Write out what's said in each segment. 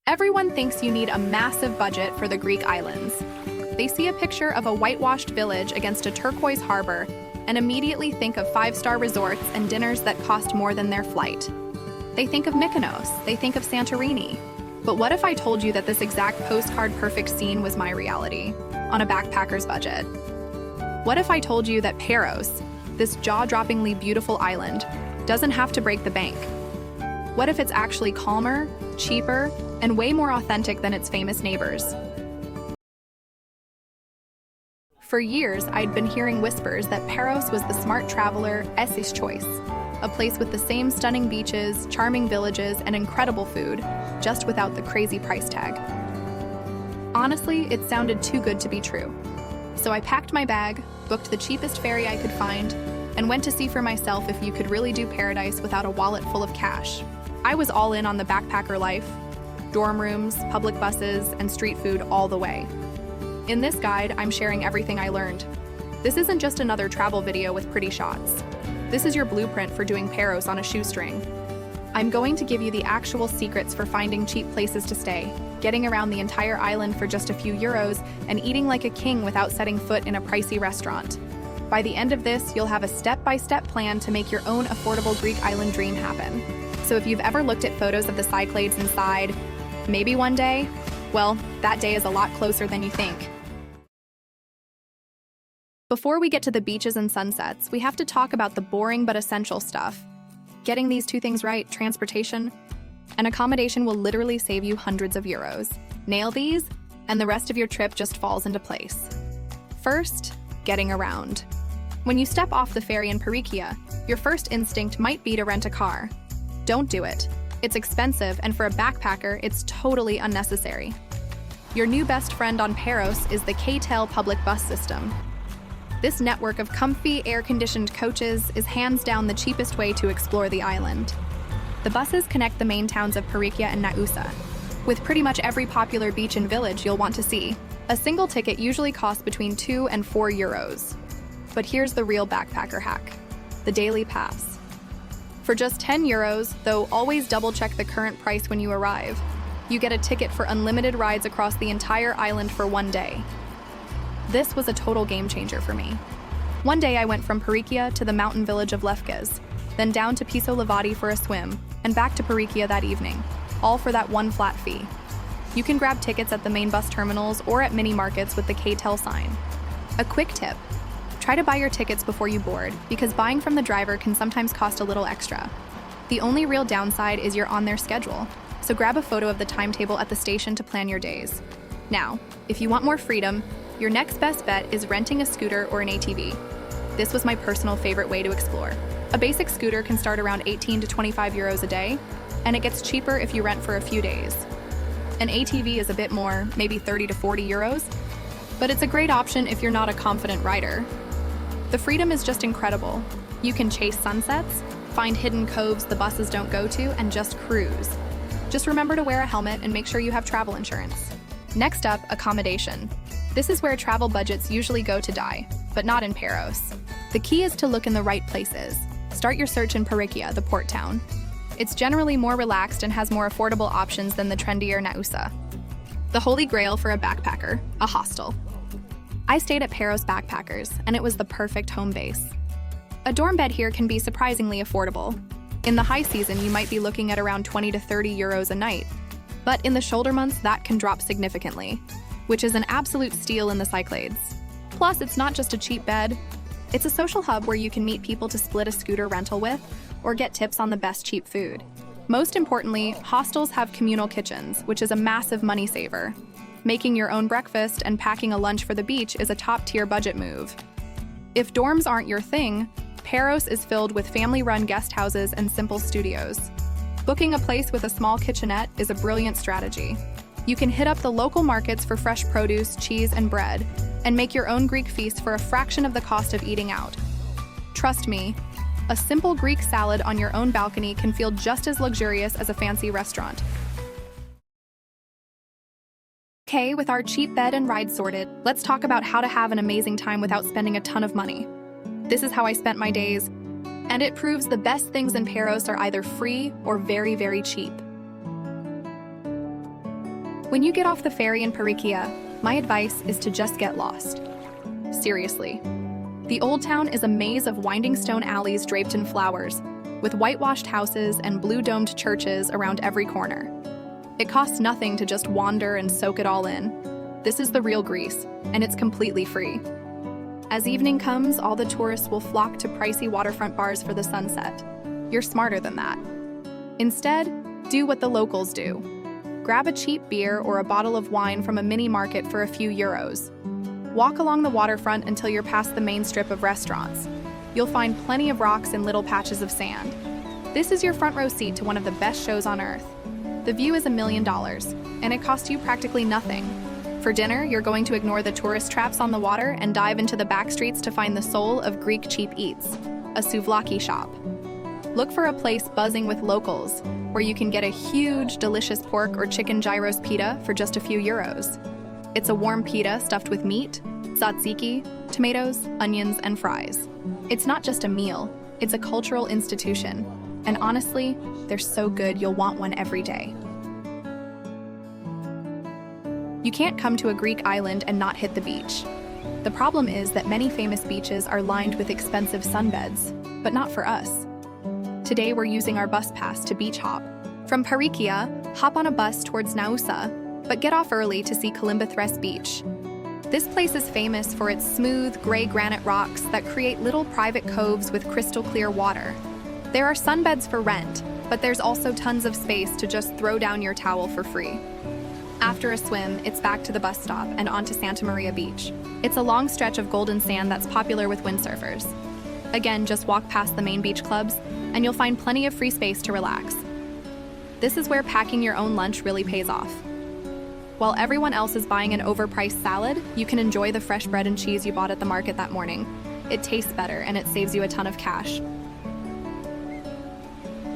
Everyone thinks you need a massive budget for the Greek islands. They see a picture of a whitewashed village against a turquoise harbor and immediately think of five-star resorts and dinners that cost more than their flight. They think of Mykonos, they think of Santorini. But what if I told you that this exact postcard-perfect scene was my reality, on a backpacker's budget? What if I told you that Paros, this jaw-droppingly beautiful island, doesn't have to break the bank? What if it's actually calmer, cheaper, and way more authentic than its famous neighbors? For years, I'd been hearing whispers that Paros was the smart traveler's choice, a place with the same stunning beaches, charming villages, and incredible food, just without the crazy price tag. Honestly, it sounded too good to be true. So I packed my bag, booked the cheapest ferry I could find, and went to see for myself if you could really do paradise without a wallet full of cash. I was all in on the backpacker life, dorm rooms, public buses, and street food all the way. In this guide, I'm sharing everything I learned. This isn't just another travel video with pretty shots. This is your blueprint for doing Paros on a shoestring. I'm going to give you the actual secrets for finding cheap places to stay, getting around the entire island for just a few euros, and eating like a king without setting foot in a pricey restaurant. By the end of this, you'll have a step-by-step plan to make your own affordable Greek island dream happen. So if you've ever looked at photos of the Cyclades inside, maybe one day, well, that day is a lot closer than you think. Before we get to the beaches and sunsets, we have to talk about the boring but essential stuff. Getting these two things right, transportation and accommodation, will literally save you hundreds of euros. Nail these, and the rest of your trip just falls into place. First, getting around. When you step off the ferry in Paros, your first instinct might be to rent a car. Don't do it. It's expensive, and for a backpacker, it's totally unnecessary. Your new best friend on Paros is the K-Tel public bus system. This network of comfy, air-conditioned coaches is hands down the cheapest way to explore the island. The buses connect the main towns of Paros and Naousa, with pretty much every popular beach and village you'll want to see. A single ticket usually costs between 2 and 4 euros. But here's the real backpacker hack: the daily pass. For just 10 euros, though always double-check the current price when you arrive, you get a ticket for unlimited rides across the entire island for one day. This was a total game changer for me. One day I went from Paros to the mountain village of Lefkes, then down to Piso Levati for a swim, and back to Paros that evening, all for that one flat fee. You can grab tickets at the main bus terminals or at mini markets with the K-Tel sign. A quick tip: try to buy your tickets before you board, because buying from the driver can sometimes cost a little extra. The only real downside is you're on their schedule, so grab a photo of the timetable at the station to plan your days. Now, if you want more freedom, your next best bet is renting a scooter or an ATV. This was my personal favorite way to explore. A basic scooter can start around 18 to 25 euros a day, and it gets cheaper if you rent for a few days. An ATV is a bit more, maybe 30 to 40 euros, but it's a great option if you're not a confident rider. The freedom is just incredible. You can chase sunsets, find hidden coves the buses don't go to, and just cruise. Just remember to wear a helmet and make sure you have travel insurance. Next up, accommodation. This is where travel budgets usually go to die, but not in Paros. The key is to look in the right places. Start your search in Paros, the port town. It's generally more relaxed and has more affordable options than the trendier Naousa. The holy grail for a backpacker, a hostel. I stayed at Paros Backpackers, and it was the perfect home base. A dorm bed here can be surprisingly affordable. In the high season, you might be looking at around 20 to 30 euros a night, but in the shoulder months, that can drop significantly, which is an absolute steal in the Cyclades. Plus, it's not just a cheap bed. It's a social hub where you can meet people to split a scooter rental with or get tips on the best cheap food. Most importantly, hostels have communal kitchens, which is a massive money saver. Making your own breakfast and packing a lunch for the beach is a top-tier budget move. If dorms aren't your thing, Paros is filled with family-run guest houses and simple studios. Booking a place with a small kitchenette is a brilliant strategy. You can hit up the local markets for fresh produce, cheese, and bread, and make your own Greek feast for a fraction of the cost of eating out. Trust me, a simple Greek salad on your own balcony can feel just as luxurious as a fancy restaurant. Okay, with our cheap bed and ride sorted, let's talk about how to have an amazing time without spending a ton of money. This is how I spent my days, and it proves the best things in Paros are either free or very, very cheap. When you get off the ferry in Paros, my advice is to just get lost. Seriously. The Old Town is a maze of winding stone alleys draped in flowers, with whitewashed houses and blue-domed churches around every corner. It costs nothing to just wander and soak it all in. This is the real Greece, and it's completely free. As evening comes, all the tourists will flock to pricey waterfront bars for the sunset. You're smarter than that. Instead, do what the locals do. Grab a cheap beer or a bottle of wine from a mini market for a few euros. Walk along the waterfront until you're past the main strip of restaurants. You'll find plenty of rocks and little patches of sand. This is your front row seat to one of the best shows on earth. The view is $1 million, and it costs you practically nothing. For dinner, you're going to ignore the tourist traps on the water and dive into the back streets to find the soul of Greek cheap eats, a souvlaki shop. Look for a place buzzing with locals, where you can get a huge, delicious pork or chicken gyros pita for just a few euros. It's a warm pita stuffed with meat, tzatziki, tomatoes, onions, and fries. It's not just a meal, it's a cultural institution. And honestly, they're so good you'll want one every day. You can't come to a Greek island and not hit the beach. The problem is that many famous beaches are lined with expensive sunbeds, but not for us. Today we're using our bus pass to beach hop. From Paros, hop on a bus towards Naousa, but get off early to see Kalimbathres Beach. This place is famous for its smooth, gray granite rocks that create little private coves with crystal clear water. There are sunbeds for rent, but there's also tons of space to just throw down your towel for free. After a swim, it's back to the bus stop and onto Santa Maria Beach. It's a long stretch of golden sand that's popular with windsurfers. Again, just walk past the main beach clubs, and you'll find plenty of free space to relax. This is where packing your own lunch really pays off. While everyone else is buying an overpriced salad, you can enjoy the fresh bread and cheese you bought at the market that morning. It tastes better, and it saves you a ton of cash.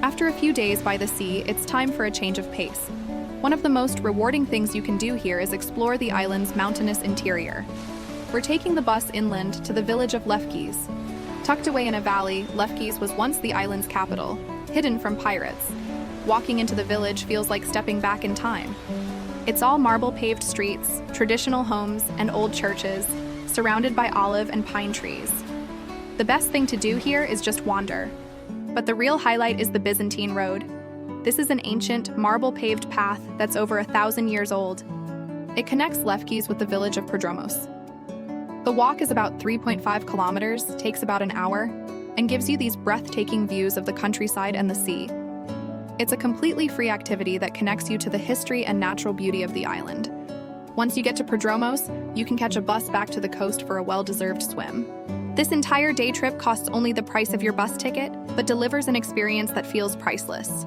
After a few days by the sea, it's time for a change of pace. One of the most rewarding things you can do here is explore the island's mountainous interior. We're taking the bus inland to the village of Lefkis. Tucked away in a valley, Lefkis was once the island's capital, hidden from pirates. Walking into the village feels like stepping back in time. It's all marble-paved streets, traditional homes, and old churches, surrounded by olive and pine trees. The best thing to do here is just wander. But the real highlight is the Byzantine Road. This is an ancient, marble-paved path that's over 1,000 years old. It connects Lefkis with the village of Prodromos. The walk is about 3.5 kilometers, takes about an hour, and gives you these breathtaking views of the countryside and the sea. It's a completely free activity that connects you to the history and natural beauty of the island. Once you get to Prodromos, you can catch a bus back to the coast for a well-deserved swim. This entire day trip costs only the price of your bus ticket, but delivers an experience that feels priceless.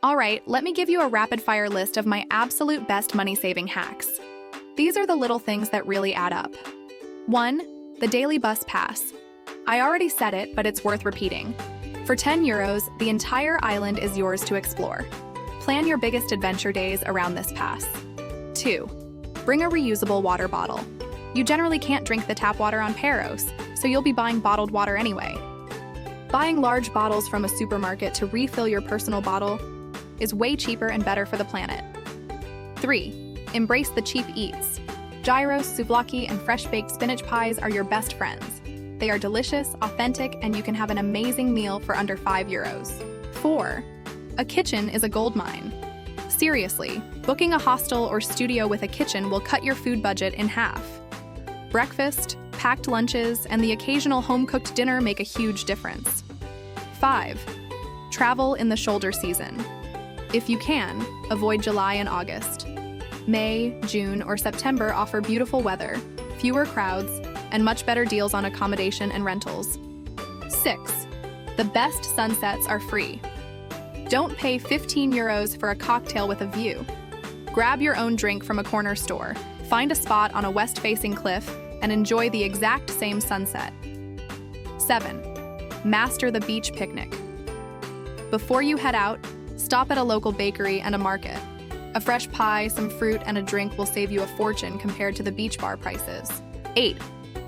All right, let me give you a rapid-fire list of my absolute best money-saving hacks. These are the little things that really add up. 1. The daily bus pass. I already said it, but it's worth repeating. For 10 euros, the entire island is yours to explore. Plan your biggest adventure days around this pass. 2. Bring a reusable water bottle. You generally can't drink the tap water on Paros, so you'll be buying bottled water anyway. Buying large bottles from a supermarket to refill your personal bottle is way cheaper and better for the planet. 3. Embrace the cheap eats. Gyros, souvlaki, and fresh-baked spinach pies are your best friends. They are delicious, authentic, and you can have an amazing meal for under 5 euros. 4. A kitchen is a goldmine. Seriously, booking a hostel or studio with a kitchen will cut your food budget in half. Breakfast, packed lunches, and the occasional home-cooked dinner make a huge difference. 5. Travel in the shoulder season. If you can, avoid July and August. May, June, or September offer beautiful weather, fewer crowds, and much better deals on accommodation and rentals. 6. The best sunsets are free. Don't pay 15 euros for a cocktail with a view. Grab your own drink from a corner store, find a spot on a west-facing cliff, and enjoy the exact same sunset. 7. Master the beach picnic. Before you head out, stop at a local bakery and a market. A fresh pie, some fruit, and a drink will save you a fortune compared to the beach bar prices. 8.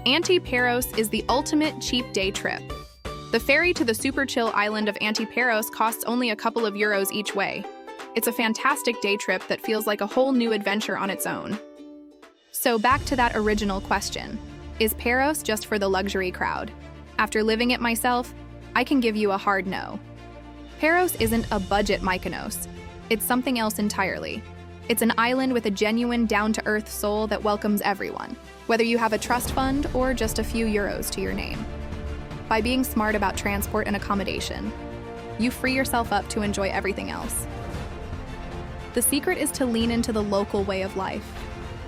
Anti-Paros is the ultimate cheap day trip. The ferry to the super chill island of Anti-Paros costs only a couple of euros each way. It's a fantastic day trip that feels like a whole new adventure on its own. So back to that original question. Is Paros just for the luxury crowd? After living it myself, I can give you a hard no. Paros isn't a budget Mykonos. It's something else entirely. It's an island with a genuine down-to-earth soul that welcomes everyone, whether you have a trust fund or just a few euros to your name. By being smart about transport and accommodation, you free yourself up to enjoy everything else. The secret is to lean into the local way of life.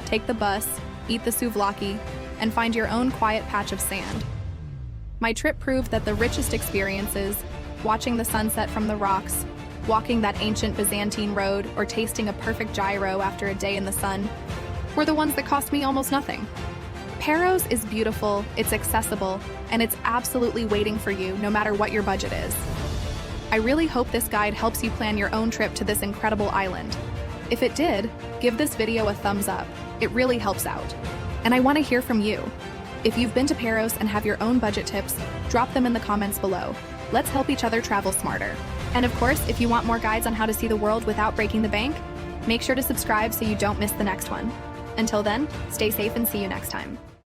Take the bus, eat the souvlaki, and find your own quiet patch of sand. My trip proved that the richest experiences, watching the sunset from the rocks, walking that ancient Byzantine road, or tasting a perfect gyro after a day in the sun, were the ones that cost me almost nothing. Paros is beautiful, it's accessible, and it's absolutely waiting for you no matter what your budget is. I really hope this guide helps you plan your own trip to this incredible island. If it did, give this video a thumbs up. It really helps out. And I want to hear from you. If you've been to Paros and have your own budget tips, drop them in the comments below. Let's help each other travel smarter. And of course, if you want more guides on how to see the world without breaking the bank, make sure to subscribe so you don't miss the next one. Until then, stay safe and see you next time.